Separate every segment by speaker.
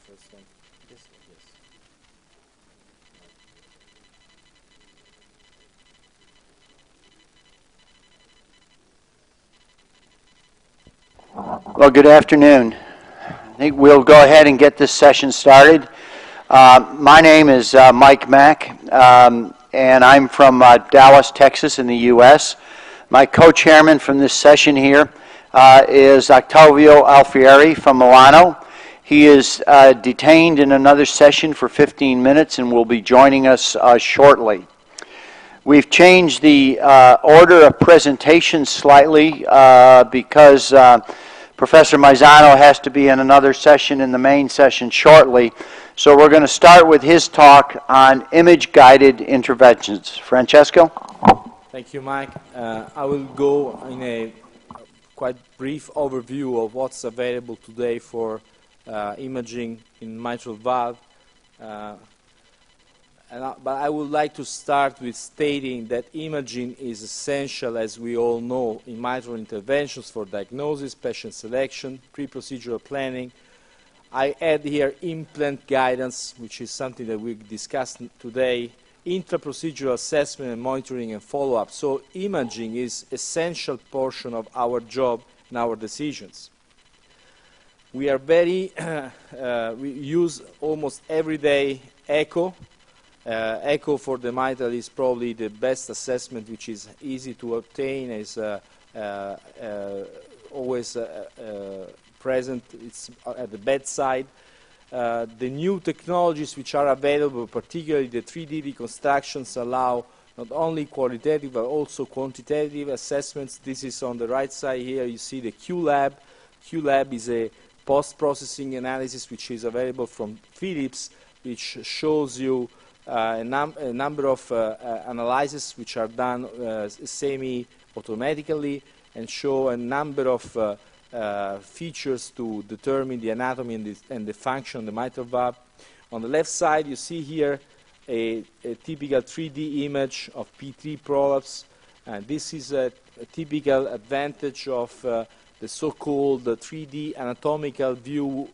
Speaker 1: first one. Yes, yes.
Speaker 2: Well, good afternoon. I think we'll go ahead and get this session started. My name is Mike Mack, and I'm from Dallas, Texas in the U.S. My co-chairman from this session here is Octavio Alfieri from Milano. He is detained in another session for 15 minutes and will be joining us shortly. We've changed the order of presentation slightly because Professor Maizano has to be in another session in the main session shortly. So we're going to start with his talk on image-guided interventions. Francesco?
Speaker 1: Thank you, Mike. I will go in a quite brief overview of what's available today for imaging in mitral valve. But I would like to start with stating that imaging is essential, as we all know, in mitral interventions for diagnosis, patient selection, pre-procedural planning. I add here implant guidance, which is something that we discussed today, intra-procedural assessment and monitoring and follow-up. So imaging is an essential portion of our job and our decisions. We are very, we use almost every day echo. Echo for the mitral is probably the best assessment, which is easy to obtain, is always present, it's at the bedside. The new technologies which are available, particularly the 3D reconstructions, allow not only qualitative but also quantitative assessments. This is on the right side here. You see the QLab. QLab is a post-processing analysis which is available from Philips, which shows you a number of analyses which are done semi-automatically and show a number of features to determine the anatomy and the function of the mitral valve. On the left side, you see here a typical 3D image of P3 prolapse. And this is a typical advantage of the so-called 3D anatomical view,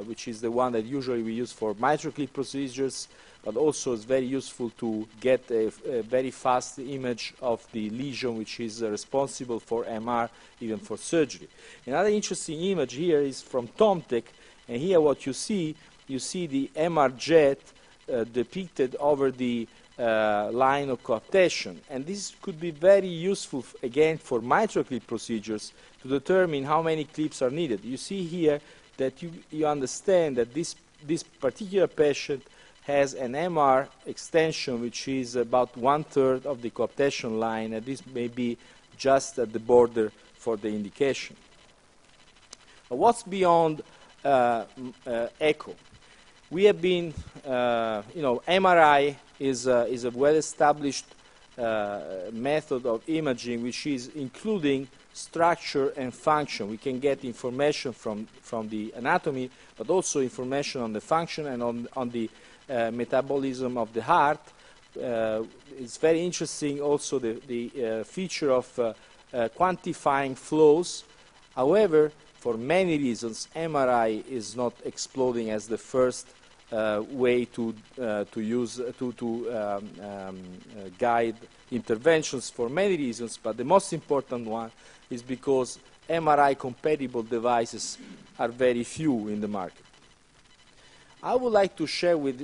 Speaker 1: which is the one that usually we use for MitraClip procedures, but also is very useful to get a very fast image of the lesion, which is responsible for MR, even for surgery. Another interesting image here is from Tomtec, and here what you see the MR jet depicted over the line of coaptation. And this could be very useful, again, for MitraClip procedures to determine how many clips are needed. You see here that you understand that this particular patient has an MR extension which is about 1/3 of the coaptation line, and this may be just at the border for the indication. But what's beyond echo? We have been, MRI is a well-established method of imaging which is including structure and function. We can get information from the anatomy, but also information on the function and on the metabolism of the heart. It's very interesting also the feature of quantifying flows. However, for many reasons, MRI is not exploding as the first way to guide interventions for many reasons, but the most important one is because MRI compatible devices are very few in the market. I would like to share with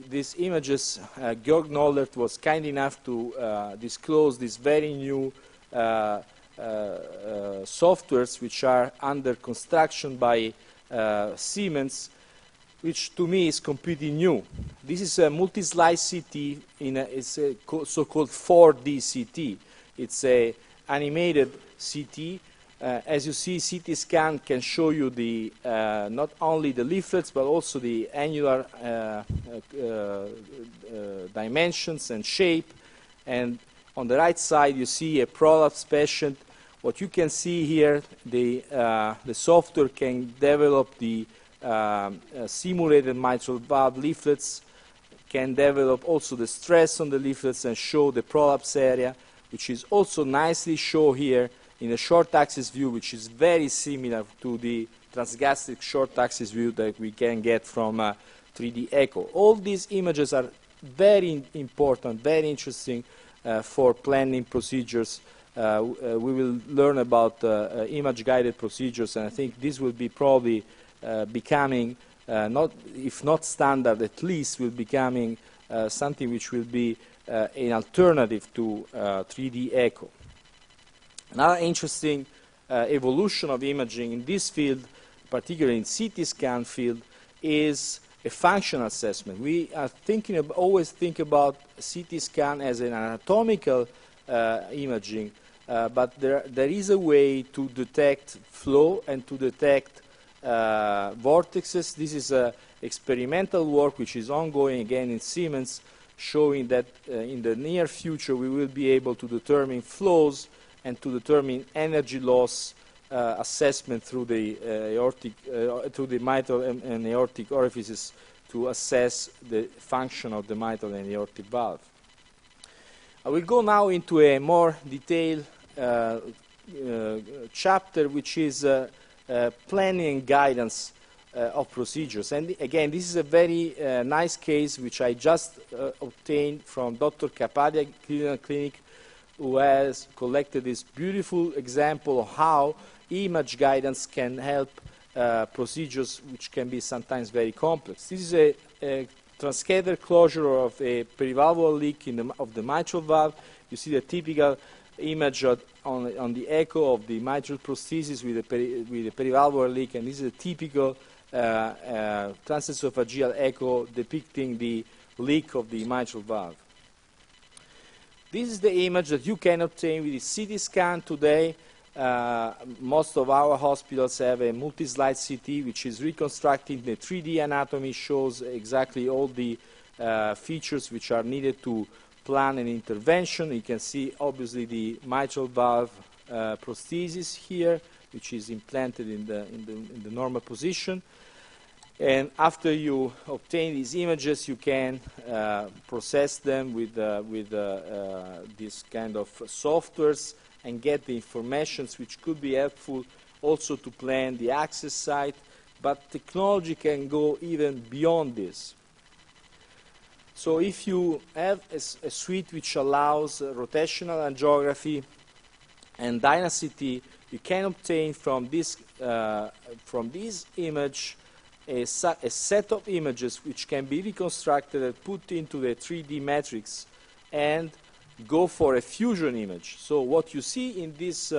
Speaker 1: these images. Georg Nollert was kind enough to disclose these very new softwares which are under construction by Siemens, which to me is completely new. This is a multi-slice CT, it's a so-called 4D CT. It's a animated CT. As you see, CT scan can show you the not only the leaflets but also the annular dimensions and shape. And on the right side, you see a prolapse patient. What you can see here, the software can develop the simulated mitral valve leaflets, can develop also the stress on the leaflets and show the prolapse area, which is also nicely shown here in a short axis view, which is very similar to the transgastric short axis view that we can get from 3D echo. All these images are very important, very interesting for planning procedures. We will learn about image-guided procedures, and I think this will be probably becoming, if not standard, at least will becoming something which will be an alternative to 3D echo. Another interesting evolution of imaging in this field, particularly in CT scan field, is a functional assessment. We are always think about CT scan as an anatomical imaging, but there is a way to detect flow and to detect vortexes. This is experimental work which is ongoing again in Siemens, showing that in the near future we will be able to determine flows and to determine energy loss assessment through the through the mitral and aortic orifices to assess the function of the mitral and aortic valve. I will go now into a more detailed chapter, which is planning and guidance of procedures. And again, this is a very nice case which I just obtained from Dr. Kapadia Clinic, who has collected this beautiful example of how image guidance can help procedures which can be sometimes very complex. This is a transcatheter closure of a perivalvular leak of the mitral valve. You see the typical image on the echo of the mitral prosthesis with a perivalvular leak, and this is a typical transesophageal echo depicting the leak of the mitral valve. This is the image that you can obtain with the CT scan today. Most of our hospitals have a multi-slide CT which is reconstructing the 3D anatomy, shows exactly all the features which are needed to plan an intervention. You can see obviously the mitral valve prosthesis here, which is implanted in the normal position. And after you obtain these images, you can process them with this kind of softwares and get the informations which could be helpful also to plan the access site, but technology can go even beyond this. So if you have a suite which allows rotational angiography and DynaCT, you can obtain from this image a set of images which can be reconstructed and put into the 3D matrix and go for a fusion image. So what you see in this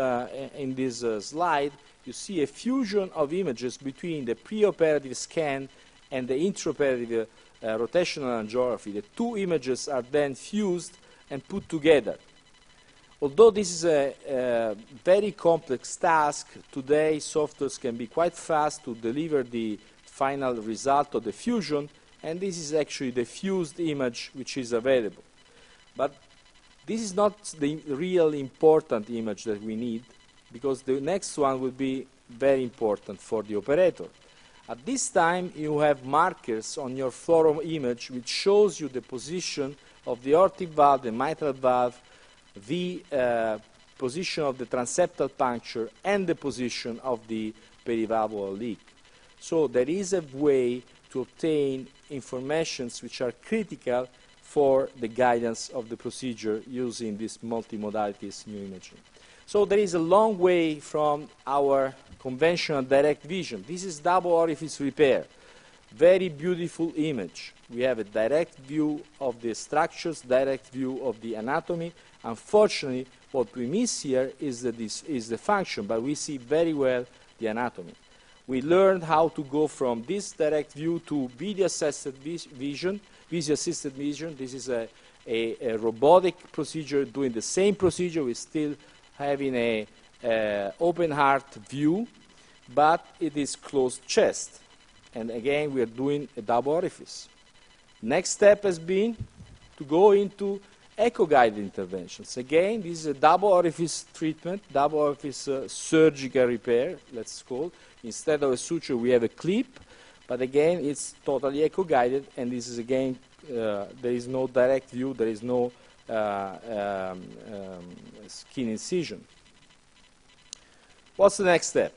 Speaker 1: slide, you see a fusion of images between the preoperative scan and the intraoperative rotational angiography. The two images are then fused and put together. Although this is a very complex task, today softwares can be quite fast to deliver the final result of the fusion, and this is actually the fused image which is available. But this is not the real important image that we need, because the next one will be very important for the operator. At this time, you have markers on your fluoro image which shows you the position of the aortic valve, the mitral valve, the position of the transeptal puncture, and the position of the perivalvular leak. So there is a way to obtain informations which are critical for the guidance of the procedure using this multimodalities new imaging. So there is a long way from our conventional direct vision. This is double orifice repair. Very beautiful image. We have a direct view of the structures, direct view of the anatomy. Unfortunately, what we miss here is the function, but we see very well the anatomy. We learned how to go from this direct view to video-assisted vision. Video-assisted vision. This is a robotic procedure doing the same procedure. We're still having a open heart view, but it is closed chest. And again, we are doing a double orifice. Next step has been to go into echo-guided interventions. Again, this is a double orifice treatment, double orifice surgical repair, let's call it. Instead of a suture, we have a clip, but again, it's totally echo-guided, and this is again, there is no direct view, there is no skin incision. What's the next step?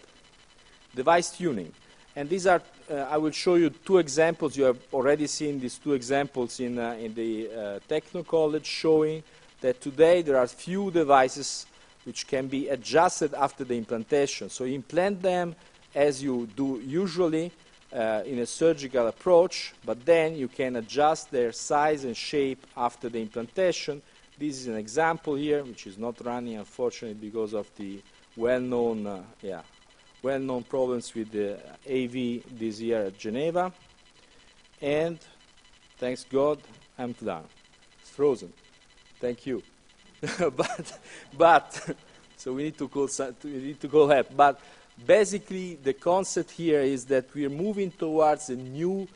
Speaker 1: device tuning. And these are, I will show you two examples. You have already seen these two examples in the Techno College, showing that today there are few devices which can be adjusted after the implantation. So you implant them as you do usually in a surgical approach, but then you can adjust their size and shape after the implantation. This is an example here, which is not running, unfortunately, because of the well-known well-known problems with the AV this year at Geneva. And thanks God, I'm done. It's frozen. Thank you. but so we need to call help. But basically, the concept here is that we're moving towards a new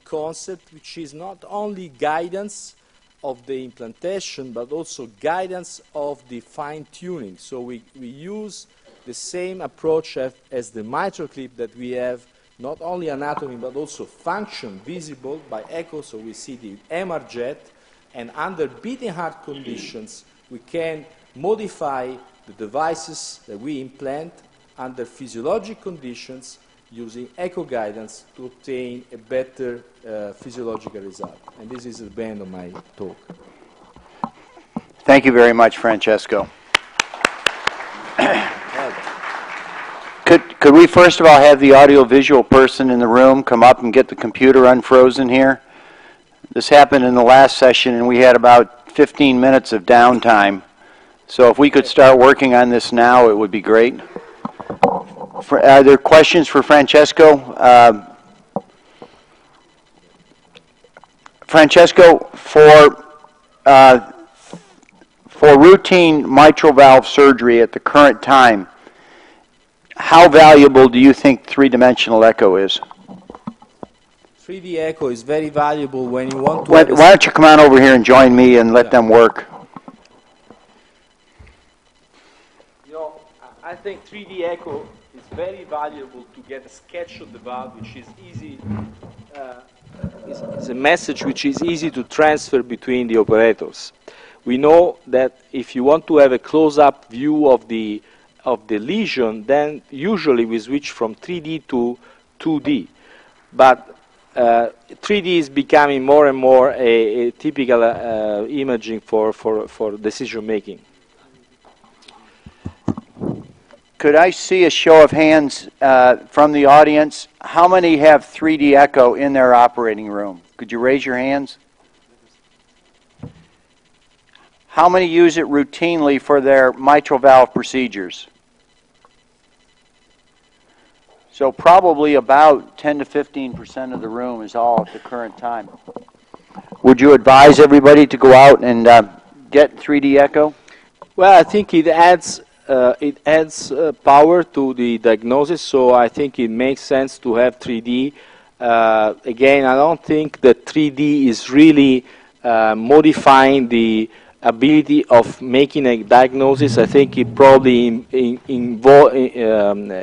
Speaker 1: concept, which is not only guidance of the implantation, but also guidance of the fine-tuning. So we use the same approach as the mitral clip, that we have not only anatomy, but also function visible by echo. So we see the MR jet, and under beating heart conditions, we can modify the devices that we implant under physiologic conditions using echo guidance to obtain a better physiological result. And this is the end of my talk.
Speaker 2: Thank you very much, Francesco. Could we first of all have the audio-visual person in the room come up and get the computer unfrozen here? This happened in the last session, and we had about 15 minutes of downtime. So if we could start working on this now, it would be great. Are there questions for Francesco? Francesco, for routine mitral valve surgery at the current time, how valuable do you think three-dimensional echo is?
Speaker 1: 3D echo is very valuable when you want to...
Speaker 2: Why don't you come on over here and join me and let them work?
Speaker 1: You know, I think 3D echo is very valuable to get a sketch of the valve, which is easy. It's a message which is easy to transfer between the operators. We know that if you want to have a close-up view of the lesion, then usually we switch from 3D to 2D. But 3D is becoming more and more a typical imaging for decision making.
Speaker 2: Could I see a show of hands from the audience? How many have 3D echo in their operating room? Could you raise your hands? How many use it routinely for their mitral valve procedures? So probably about 10 to 15% of the room is all at the current time. Would you advise everybody to go out and get 3D echo?
Speaker 1: Well, I think it adds power to the diagnosis, so I think it makes sense to have 3D. Again, I don't think that 3D is really modifying the ability of making a diagnosis. I think it probably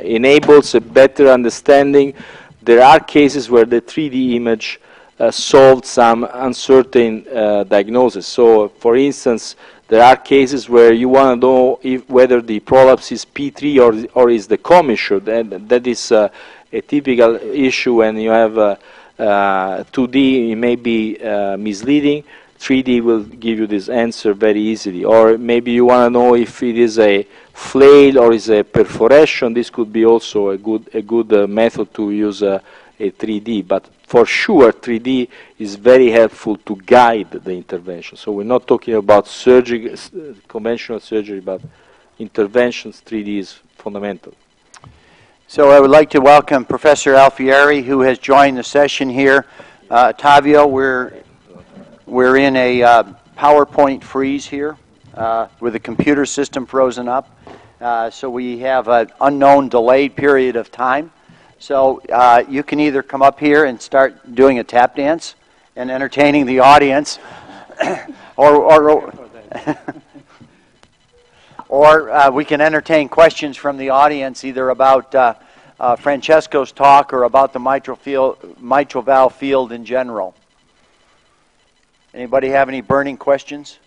Speaker 1: enables a better understanding. There are cases where the 3D image solved some uncertain diagnosis. So, for instance, there are cases where you want to know whether the prolapse is P3 or is the commissure. That is a typical issue when you have 2D. It may be misleading. 3D will give you this answer very easily. Or maybe you want to know if it is a flail or is a perforation. This could be also a good method to use a 3D. But for sure, 3D is very helpful to guide the intervention. So we're not talking about surgery, conventional surgery, but interventions. 3D is fundamental.
Speaker 2: So I would like to welcome Professor Alfieri, who has joined the session here. Tavio, we're in a PowerPoint freeze here with the computer system frozen up. So we have an unknown delayed period of time. So you can either come up here and start doing a tap dance and entertaining the audience, or we can entertain questions from the audience, either about Francesco's talk or about the mitral valve field in general. Anybody have any burning questions?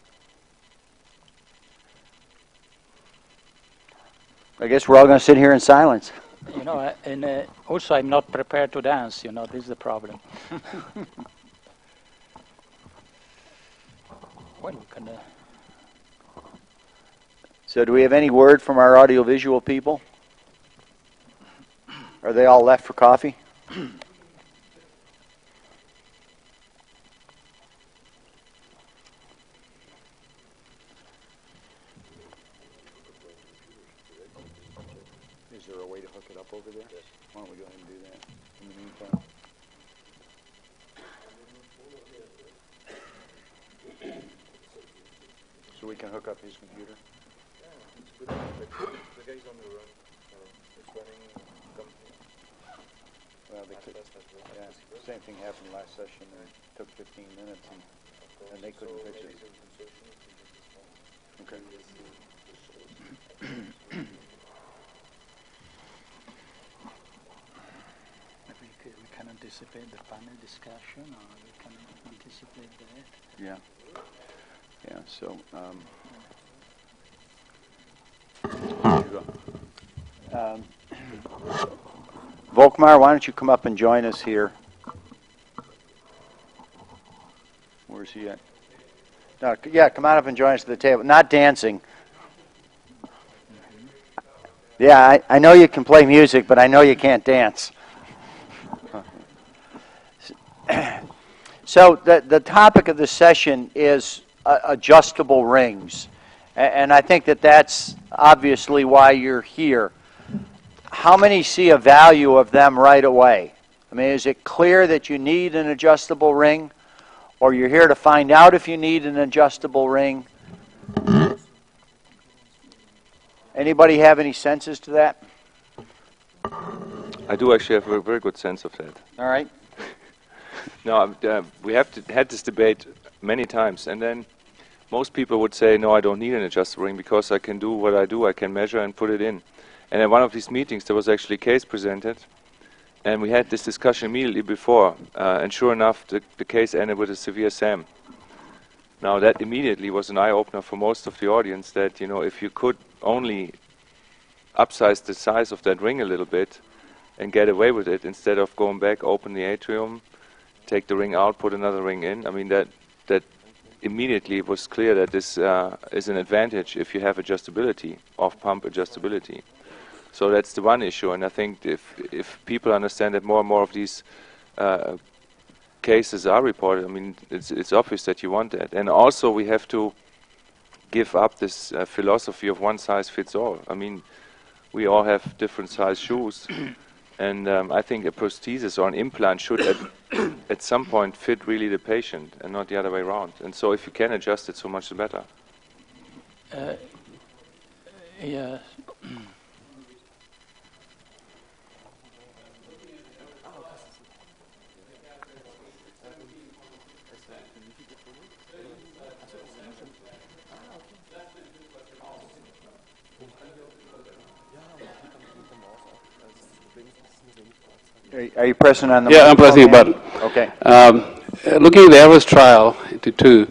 Speaker 2: I guess we're all going to sit here in silence.
Speaker 3: You know, and also I'm not prepared to dance, you know, this is the problem. Well, we can...
Speaker 2: So do we have any word from our audiovisual people? Are they all left for coffee? Is there a way to hook it up over there? Yes. Why don't we go ahead and do that in the meantime? So we can hook up his computer?
Speaker 1: The guy's on the run. It's running.
Speaker 2: Well, they could, yeah, same thing happened last session. It took 15 minutes and they couldn't fix it. Okay.
Speaker 3: We can anticipate the panel discussion, or we can anticipate that.
Speaker 2: Yeah. Yeah, so, Volkmar, why don't you come up and join us here? Where's he at? No, yeah, come on up and join us at the table. Not dancing. Yeah, I know you can play music, but I know you can't dance. So the topic of the session is adjustable rings. And I think that that's obviously why you're here. How many see a value of them right away? I mean, is it clear that you need an adjustable ring? Or you're here to find out if you need an adjustable ring? Anybody have any senses to that?
Speaker 4: I do actually have a very good sense of that.
Speaker 2: All right.
Speaker 4: No, we had this debate many times, and then most people would say, no, I don't need an adjustable ring because I can do what I do. I can measure and put it in. And at one of these meetings, there was actually a case presented, and we had this discussion immediately before, and sure enough, the case ended with a severe SAM. Now, that immediately was an eye-opener for most of the audience that, you know, if you could only upsize the size of that ring a little bit and get away with it instead of going back, open the atrium, take the ring out, put another ring in. I mean, that immediately was clear that this is an advantage if you have adjustability, off-pump adjustability. So that's the one issue, and I think if people understand that more and more of these cases are reported, I mean, it's obvious that you want that. And also we have to give up this philosophy of one size fits all. I mean, we all have different size shoes, and I think a prosthesis or an implant should at some point fit really the patient and not the other way around. And so if you can adjust it, so much the better.
Speaker 3: Yeah.
Speaker 2: Are you pressing on the
Speaker 5: Yeah, I'm pressing a button.
Speaker 2: Okay.
Speaker 5: Looking at the Everest trial, 82,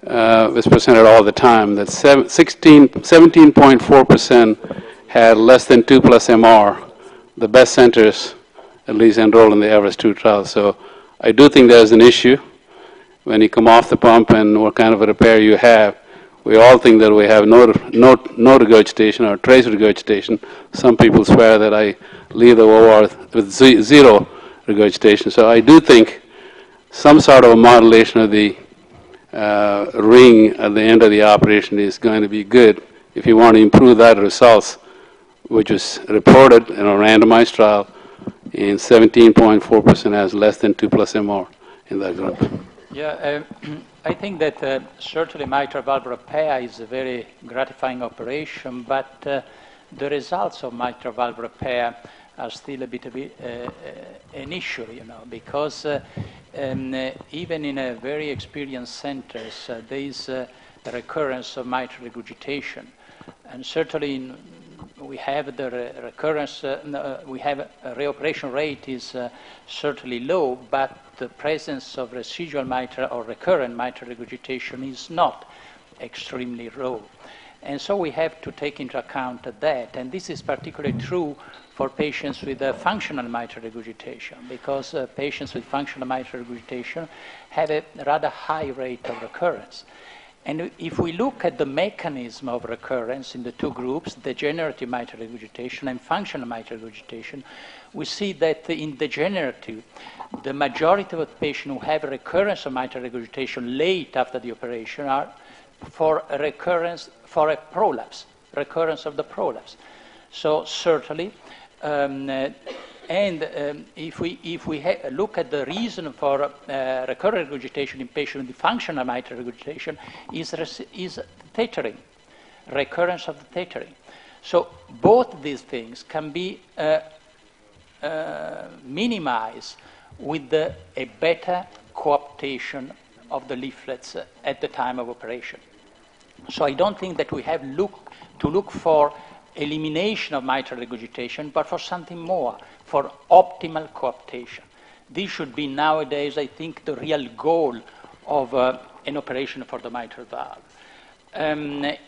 Speaker 5: was presented all the time, that 17.4% had less than 2 plus MR, the best centers at least enrolled in the Everest 2 trial. So I do think there's an issue when you come off the pump and what kind of a repair you have. We all think that we have no regurgitation or trace regurgitation. Some people swear that I leave the OR with zero regurgitation. So I do think some sort of a modulation of the ring at the end of the operation is going to be good if you want to improve that results, which was reported in a randomized trial in 17.4% has less than 2 plus MR in that group.
Speaker 3: Yeah, I think that certainly mitral valve repair is a very gratifying operation, but the results of mitral valve repair are still a bit an issue, you know, because even in a very experienced centers, there is a recurrence of mitral regurgitation, and certainly we have the recurrence. We have a reoperation rate is certainly low, but the presence of residual mitral or recurrent mitral regurgitation is not extremely low. And so we have to take into account that. And this is particularly true for patients with functional mitral regurgitation, because patients with functional mitral regurgitation have a rather high rate of recurrence. And if we look at the mechanism of recurrence in the two groups, degenerative mitral regurgitation and functional mitral regurgitation, we see that in degenerative, the majority of patients who have recurrence of mitral regurgitation late after the operation are for a recurrence, for a prolapse, recurrence of the prolapse. So certainly, if we look at the reason for recurrent regurgitation in patients with functional mitral regurgitation is tethering, recurrence of the tethering. So both these things can be minimized with a better coaptation of the leaflets at the time of operation. So I don't think that we have to look for elimination of mitral regurgitation, but for something more, for optimal coaptation. This should be nowadays, I think, the real goal of an operation for the mitral valve.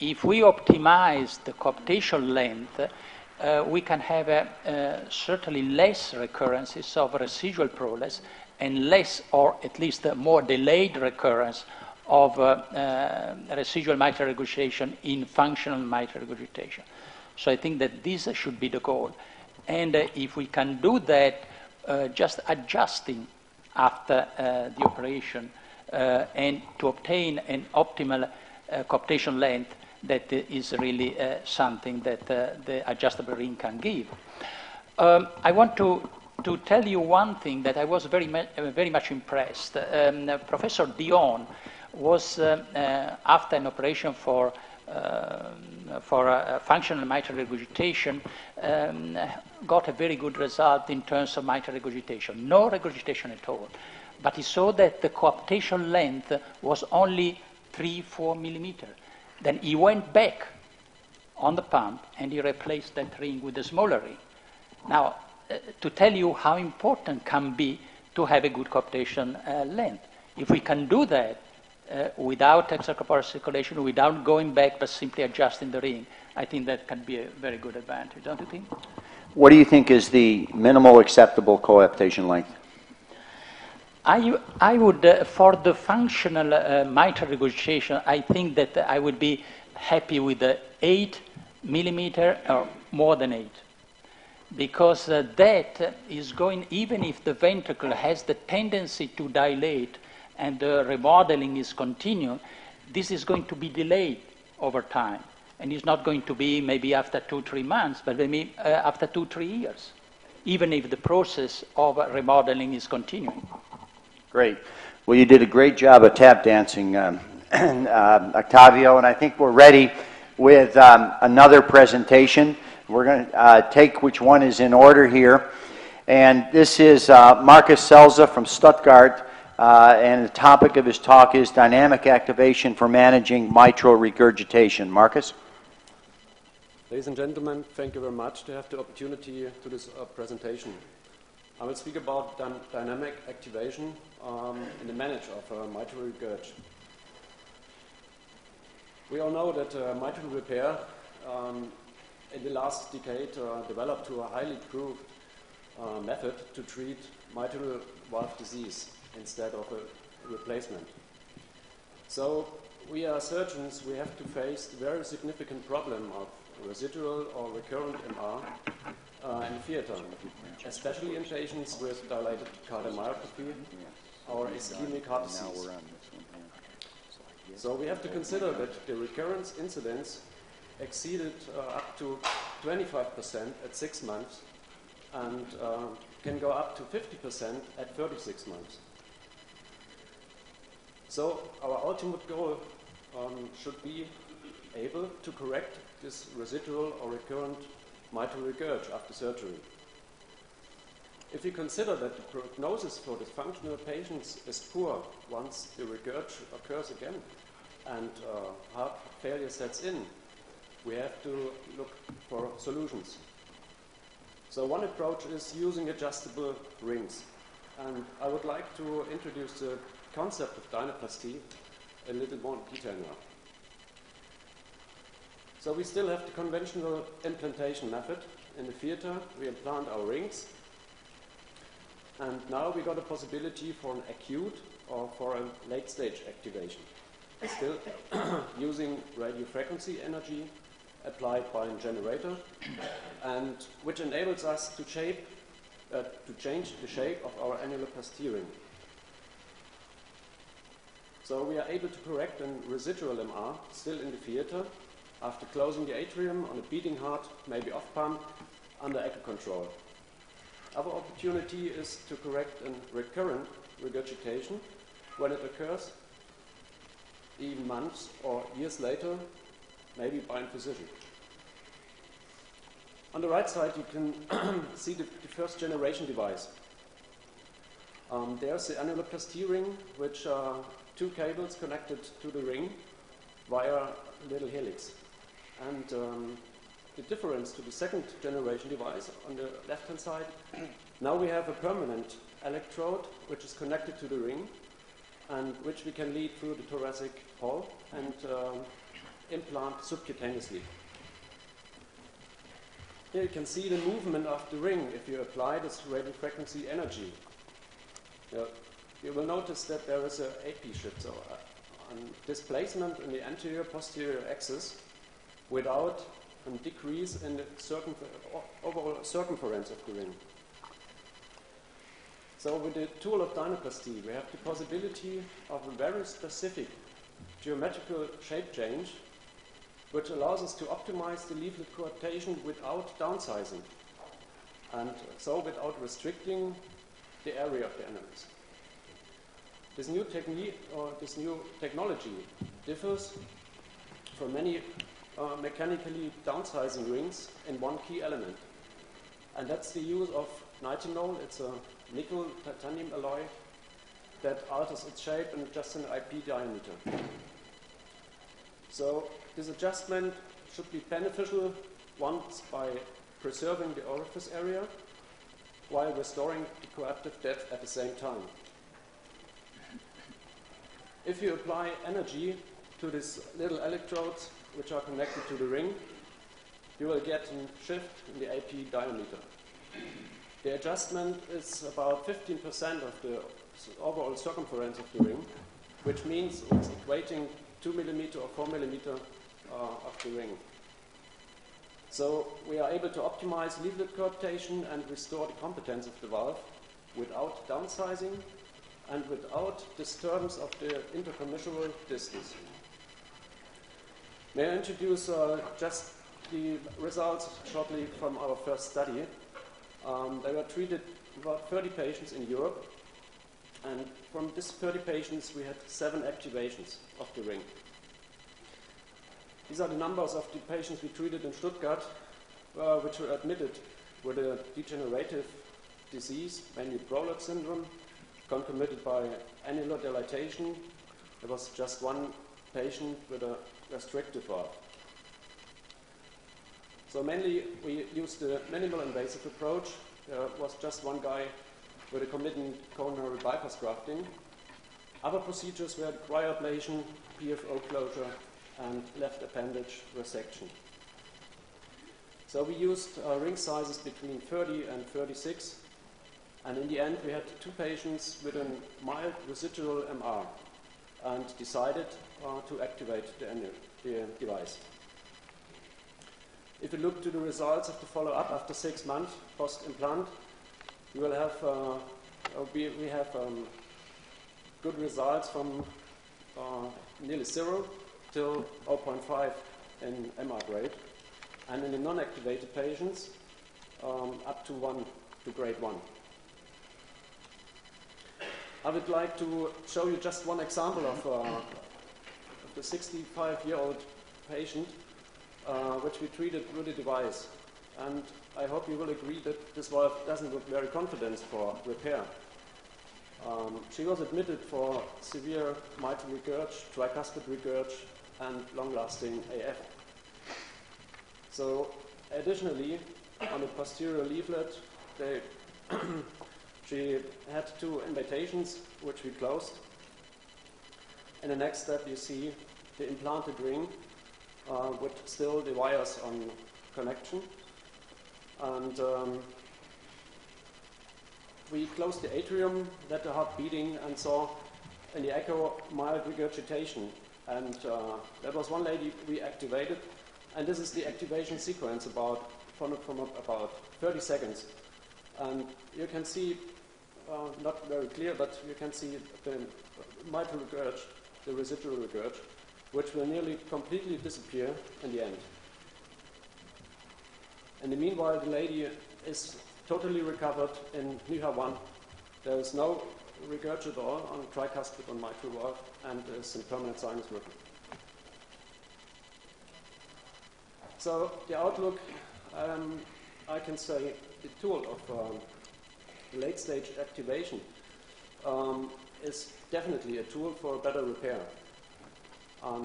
Speaker 3: If we optimize the coaptation length, we can have certainly less recurrences of residual prolapse and less, or at least more delayed recurrence of residual mitral regurgitation in functional mitral regurgitation. So I think that this should be the goal. And if we can do that, just adjusting after the operation and to obtain an optimal coaptation length, that is really something that the adjustable ring can give. I want to tell you one thing that I was very much impressed. Professor Dion was, after an operation for functional mitral regurgitation, got a very good result in terms of mitral regurgitation. No regurgitation at all. But he saw that the coaptation length was only 3-4 millimeters. Then he went back on the pump and he replaced that ring with a smaller ring. Now, to tell you how important can be to have a good coaptation length. If we can do that without extracorporeal circulation, without going back, but simply adjusting the ring, I think that can be a very good advantage, don't you think?
Speaker 2: What do you think is the minimal acceptable coaptation length?
Speaker 3: I would, for the functional mitral regurgitation, I think that I would be happy with 8 millimeter or more than 8. Because that is going, even if the ventricle has the tendency to dilate and the remodeling is continuing, this is going to be delayed over time. And it's not going to be maybe after 2-3 months, but maybe after 2-3 years, even if the process of remodeling is continuing.
Speaker 2: Great. Well, you did a great job of tap dancing, Octavio, and I think we're ready with another presentation. We're going to take which one is in order here. And this is Markus Selze from Stuttgart, and the topic of his talk is dynamic activation for managing mitral regurgitation. Markus?
Speaker 6: Ladies and gentlemen, thank you very much to have the opportunity to this presentation. I will speak about dynamic activation in the management of mitral regurg. We all know that mitral repair in the last decade developed to a highly proved method to treat mitral valve disease instead of a replacement. So we as surgeons, we have to face the very significant problem of residual or recurrent MR in theater, especially in patients with dilated cardiomyopathy or ischemic heart disease. So we have to consider that the recurrence incidence exceeded up to 25% at 6 months and can go up to 50% at 36 months. So our ultimate goal should be able to correct this residual or recurrent mitral regurg after surgery. If you consider that the prognosis for the functional patients is poor once the regurg occurs again and heart failure sets in, we have to look for solutions. So one approach is using adjustable rings. And I would like to introduce the concept of dynaplasty in a little more detail now. So we still have the conventional implantation method. In the theater, we implant our rings. And now we got a possibility for an acute or for a late-stage activation. Still using radio frequency energy applied by a generator, and which enables us to change the shape of our annuloplasty ring. So we are able to correct a residual MR still in the theater after closing the atrium on a beating heart, maybe off pump, under echo control. Our opportunity is to correct a recurrent regurgitation when it occurs even months or years later, maybe by a physician. On the right side, you can see the first generation device. There's the annuloplasty ring, which are two cables connected to the ring via a little helix. And the difference to the second generation device on the left-hand side, now we have a permanent electrode which is connected to the ring and which we can lead through the thoracic hole and implant subcutaneously. Here you can see the movement of the ring if you apply this radio frequency energy. You will notice that there is an AP shift, so a displacement in the anterior-posterior axis without a decrease in the overall circumference of the ring. So with the tool of dynoplasty, we have the possibility of a very specific geometrical shape change, which allows us to optimize the leaflet coarctation without downsizing, and so without restricting the area of the annulus. This new technique or this new technology differs from many mechanically downsizing rings in one key element, and that's the use of nitinol. It's a nickel titanium alloy that alters its shape in just an IP diameter. So this adjustment should be beneficial once by preserving the orifice area while restoring the coaptive depth at the same time. If you apply energy to these little electrodes which are connected to the ring, you will get a shift in the AP diameter. The adjustment is about 15% of the overall circumference of the ring, which means it's equating 2 millimeter or 4 millimeter of the ring. So we are able to optimize leaflet coaptation and restore the competence of the valve without downsizing and without disturbance of the intercommissural distance. May I introduce just the results shortly from our first study. They were treated about 30 patients in Europe, and from these 30 patients we had 7 activations of the ring. These are the numbers of the patients we treated in Stuttgart, which were admitted with a degenerative disease, mainly Mitral syndrome, concomitant by annular dilatation. There was just one patient with a restrictive valve. So mainly we used the minimal invasive approach. There was just one guy with a committed coronary bypass grafting. Other procedures were cryoablation, PFO closure, and left appendage resection. So we used ring sizes between 30 and 36, and in the end we had 2 patients with a mild residual MR and decided to activate the device. If you look to the results of the follow-up after 6 months post-implant, we will have good results from nearly 0 till 0.5 in MR grade, and in the non-activated patients up to 1 to grade 1. I would like to show you just one example of the 65-year-old patient which we treated with the device. And I hope you will agree that this valve doesn't look very confident for repair. She was admitted for severe mitral regurg, tricuspid regurg, and long-lasting AF. So additionally, on the posterior leaflet, she had 2 invitations, which we closed. In the next step, you see the implanted ring, with still the wires on connection. And we closed the atrium, let the heart beating, and saw in the echo mild regurgitation. And there was one lady we activated, and this is the activation sequence from about 30 seconds. And you can see, not very clear, but you can see the mitral regurg, the residual regurg, which will nearly completely disappear in the end. In the meanwhile, the lady is totally recovered in NYHA 1. There is no regurg at all on tricuspid on mitral valve, and is in permanent sinus rhythm. So the outlook, I can say, the tool of late-stage activation is definitely a tool for better repair.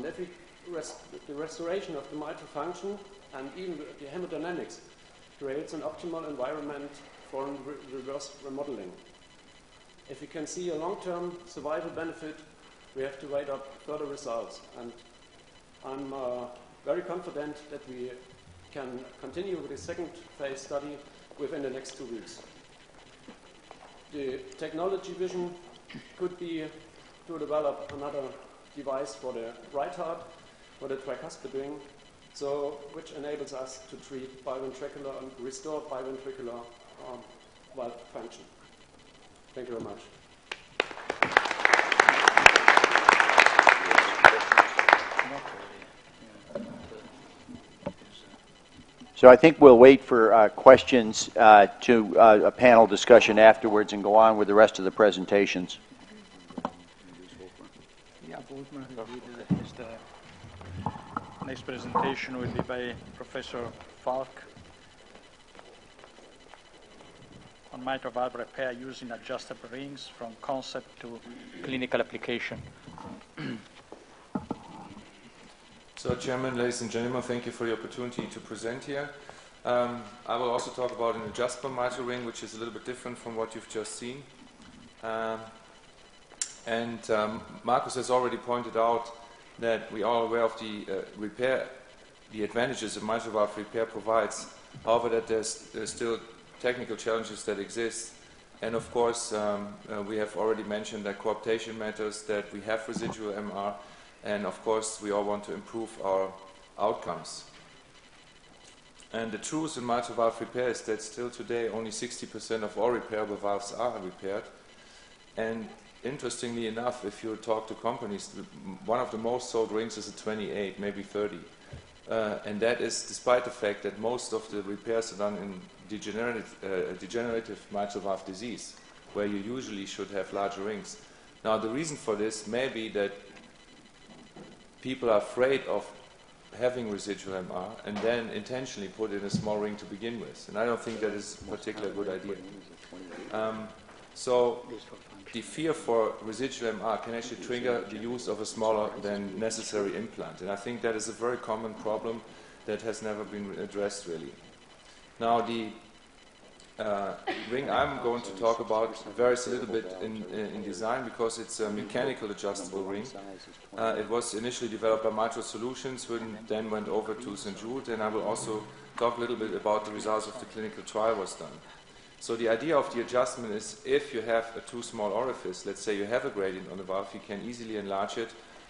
Speaker 6: If the restoration of the mitral function and even the hemodynamics creates an optimal environment for reverse remodeling. If we can see a long-term survival benefit, we have to wait up further results. And I'm very confident that we can continue with the second phase study within the next 2 weeks. The technology vision could be to develop another device for the right heart, for the tricuspid ring, which enables us to treat biventricular and restore biventricular valve function. Thank you very much.
Speaker 2: So I think we'll wait for questions to a panel discussion afterwards and go on with the rest of the presentations.
Speaker 3: Next presentation will be by Professor Falk on mitral valve repair using adjustable rings from concept to clinical application.
Speaker 4: So, Chairman, ladies and gentlemen, thank you for the opportunity to present here. I will also talk about an adjustable mitral ring, which is a little bit different from what you've just seen. Markus has already pointed out that we are aware of the advantages that mitral valve repair provides. However, that there's still technical challenges that exist. And of course, we have already mentioned that cooptation matters, that we have residual MR, and of course, we all want to improve our outcomes. And the truth in mitral valve repair is that still today, only 60% of all repairable valves are repaired. And interestingly enough, if you talk to companies, one of the most sold rings is a 28, maybe 30. And that is despite the fact that most of the repairs are done in degenerative mitral valve disease, where you usually should have larger rings. Now, the reason for this may be that people are afraid of having residual MR and then intentionally put in a small ring to begin with. And I don't think that is a particularly good idea. So the fear for residual MR can actually trigger the use of a smaller than necessary implant. And I think that is a very common problem that has never been addressed really. Now the ring I'm going to talk about varies a little bit in design because it's a mechanical adjustable ring. It was initially developed by Mitral Solutions, then went over to St. Jude, and I will also talk a little bit about the results of the clinical trial was done. So the idea of the adjustment is if you have a too small orifice, let's say you have a gradient on the valve, you can easily enlarge it.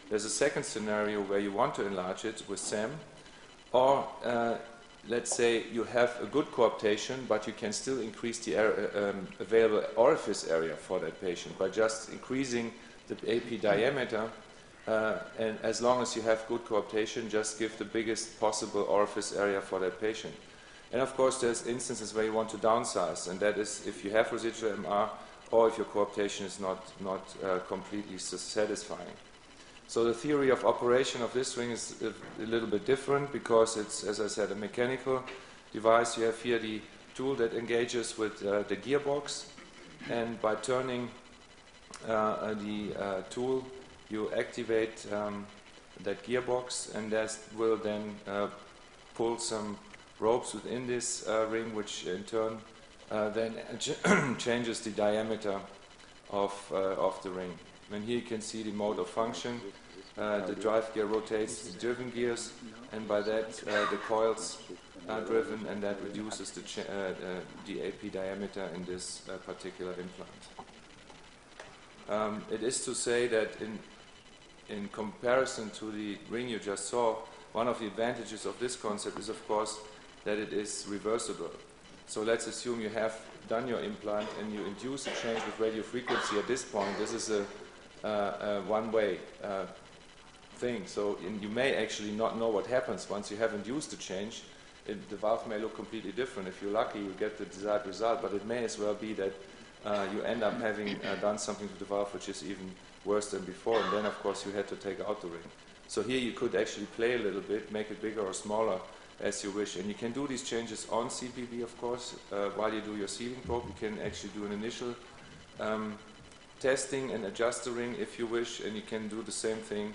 Speaker 4: There's a second scenario where you want to enlarge it with SAM, or let's say you have a good cooptation, but you can still increase the available orifice area for that patient by just increasing the AP diameter, and as long as you have good cooptation, just give the biggest possible orifice area for that patient. And of course, there's instances where you want to downsize, and that is if you have residual MR or if your cooptation is not completely satisfying. So the theory of operation of this ring is a little bit different because it's, as I said, a mechanical device. You have here the tool that engages with the gearbox, and by turning the tool, you activate that gearbox, and that will then pull some ropes within this ring, which in turn then changes the diameter of the ring. And here you can see the mode of function. The drive gear rotates the driven gears, and by that the coils are driven, and that reduces the AP diameter in this particular implant. It is to say that in comparison to the ring you just saw, one of the advantages of this concept is, of course, that it is reversible. So let's assume you have done your implant and you induce a change with radio frequency at this point. This is a one-way thing. So you may actually not know what happens once you have induced a change. The valve may look completely different. If you're lucky, you get the desired result, but it may as well be that you end up having done something to the valve which is even worse than before, and then of course you had to take out the ring. So here you could actually play a little bit, make it bigger or smaller as you wish. And you can do these changes on CPB, of course, while you do your sealing probe. You can actually do an initial testing and adjust the ring if you wish, and you can do the same thing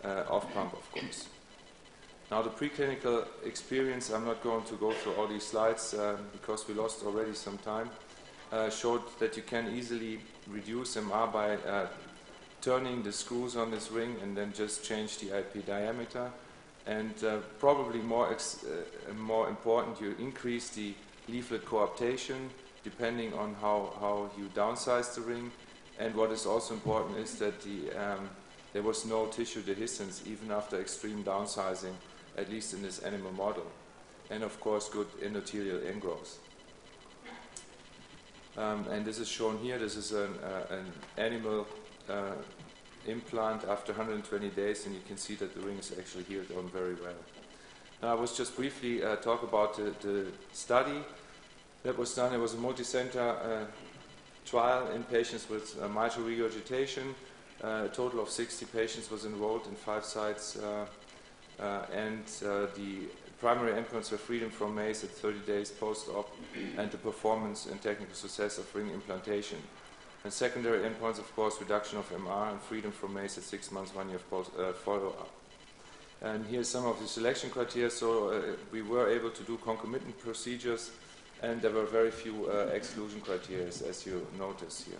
Speaker 4: off pump, of course. Now the preclinical experience, I'm not going to go through all these slides because we lost already some time, showed that you can easily reduce MR by turning the screws on this ring and then just change the IP diameter. And probably more important, you increase the leaflet coaptation depending on how you downsize the ring. And what is also important is that there was no tissue dehiscence even after extreme downsizing, at least in this animal model. And of course, good endothelial ingrowth. And this is shown here. This is an animal implant after 120 days, and you can see that the ring is actually healed on very well. Now I was just briefly talk about the study that was done. It was a multi-center trial in patients with mitral regurgitation. A total of 60 patients was enrolled in 5 sites, and the primary endpoints were freedom from MACE at 30 days post-op and the performance and technical success of ring implantation. And secondary endpoints, of course, reduction of MR and freedom from MACE at 6 months, 1 year follow-up. And here's some of the selection criteria. So we were able to do concomitant procedures, and there were very few exclusion criteria, as you notice here.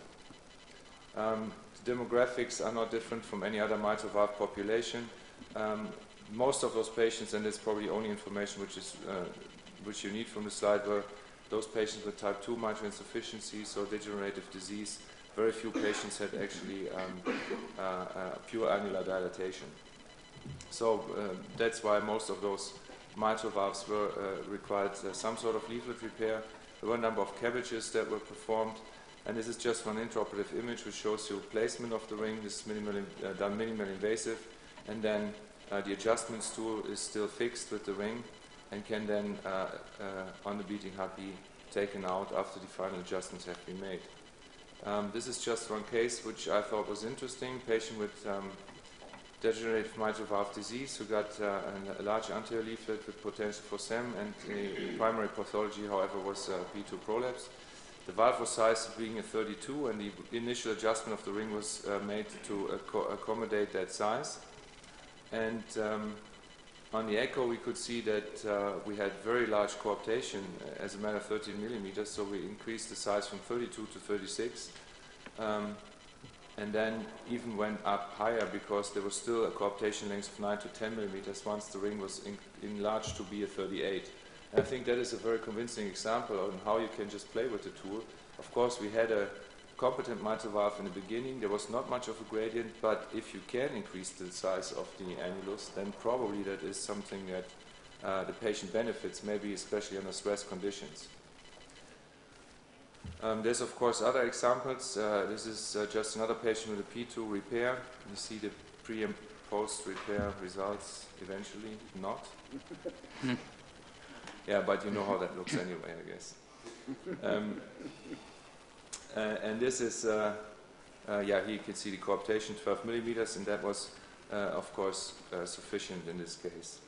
Speaker 4: The demographics are not different from any other mitral valve population. Most of those patients, and it's probably only information which you need from the slide, were those patients with type 2 mitral insufficiency, so degenerative disease. Very few patients had actually pure annular dilatation. So that's why most of those mitral valves were required some sort of leaflet repair. There were a number of CABGs that were performed, and this is just one intraoperative image which shows you placement of the ring. This is done minimally invasive, and then the adjustment stool is still fixed with the ring and can then, on the beating heart, be taken out after the final adjustments have been made. This is just one case which I thought was interesting. Patient with degenerative mitral valve disease who got a large anterior leaflet with potential for SEM, and the primary pathology, however, was P2 prolapse. The valve was sized being a 32, and the initial adjustment of the ring was made to accommodate that size. And on the echo, we could see that we had very large coaptation, as a matter of 13 millimeters, so we increased the size from 32 to 36, and then even went up higher because there was still a coaptation length of 9 to 10 millimeters once the ring was enlarged to be a 38. And I think that is a very convincing example on how you can just play with the tool. Of course, we had a competent mitral valve in the beginning. There was not much of a gradient, but if you can increase the size of the annulus, then probably that is something that the patient benefits, maybe especially under stress conditions. There's of course other examples. This is just another patient with a P2 repair. You see the pre and post repair results eventually. Not. Yeah, but you know how that looks anyway, I guess. And this is, here you can see the coaptation, 12 millimeters, and that was, of course, sufficient in this case.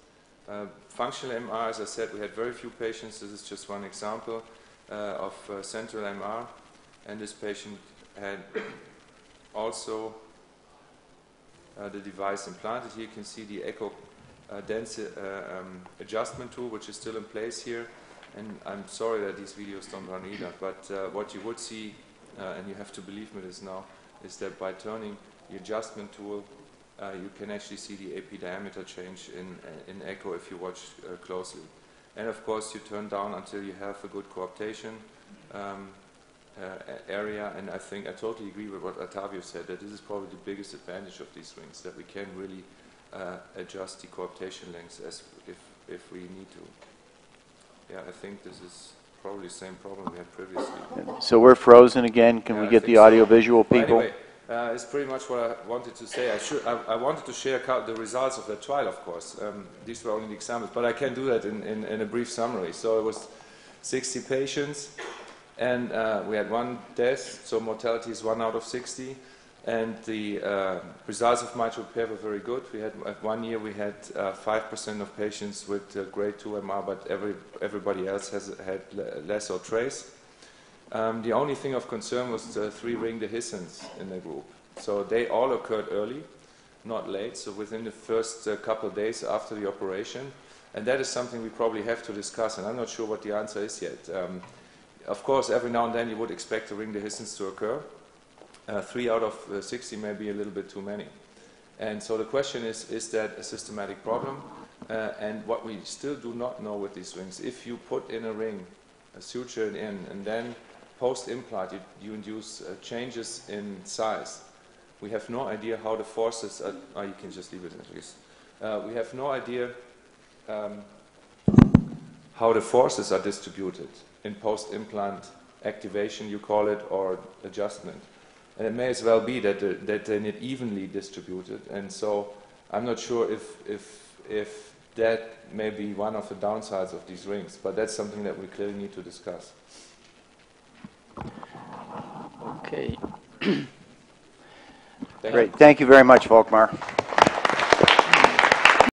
Speaker 4: Functional MR, as I said, we had very few patients. This is just one example of central MR, and this patient had also the device implanted. Here you can see the echo dense adjustment tool, which is still in place here. And I'm sorry that these videos don't run either, but what you would see and you have to believe me this now, is that by turning the adjustment tool, you can actually see the AP diameter change in echo if you watch closely. And of course, you turn down until you have a good cooptation area, and I think I totally agree with what Ottavio said, that this is probably the biggest advantage of these rings, that we can really adjust the cooptation lengths as if we need to. Yeah, I think this is probably the same problem we had previously.
Speaker 2: So we're frozen again. Can we get the audio-visual people?
Speaker 4: Well, anyway, it's pretty much what I wanted to say. I wanted to share the results of that trial, of course. These were only the examples, but I can do that in a brief summary. So it was 60 patients, and we had one death, so mortality is 1 out of 60. And the results of mitral repair were very good. We had, at 1 year, we had 5% of patients with grade 2 MR, but everybody else has had less or trace. The only thing of concern was the 3-ring dehiscence in the group. So they all occurred early, not late, so within the first couple of days after the operation. And that is something we probably have to discuss, and I'm not sure what the answer is yet. Of course, every now and then you would expect a ring dehiscence to occur. 3 out of 60 may be a little bit too many. And so the question is that a systematic problem? And what we still do not know with these rings, if you put in a ring, a suture it in, and then post-implant you induce changes in size, we have no idea how the forces are, oh, you can just leave it at least. We have no idea how the forces are distributed in post-implant activation, you call it, or adjustment. And it may as well be that they're not evenly distributed, and so I'm not sure if that may be one of the downsides of these rings, but that's something that we clearly need to discuss.
Speaker 3: Okay.
Speaker 2: Great. Thank you very much, Volkmar.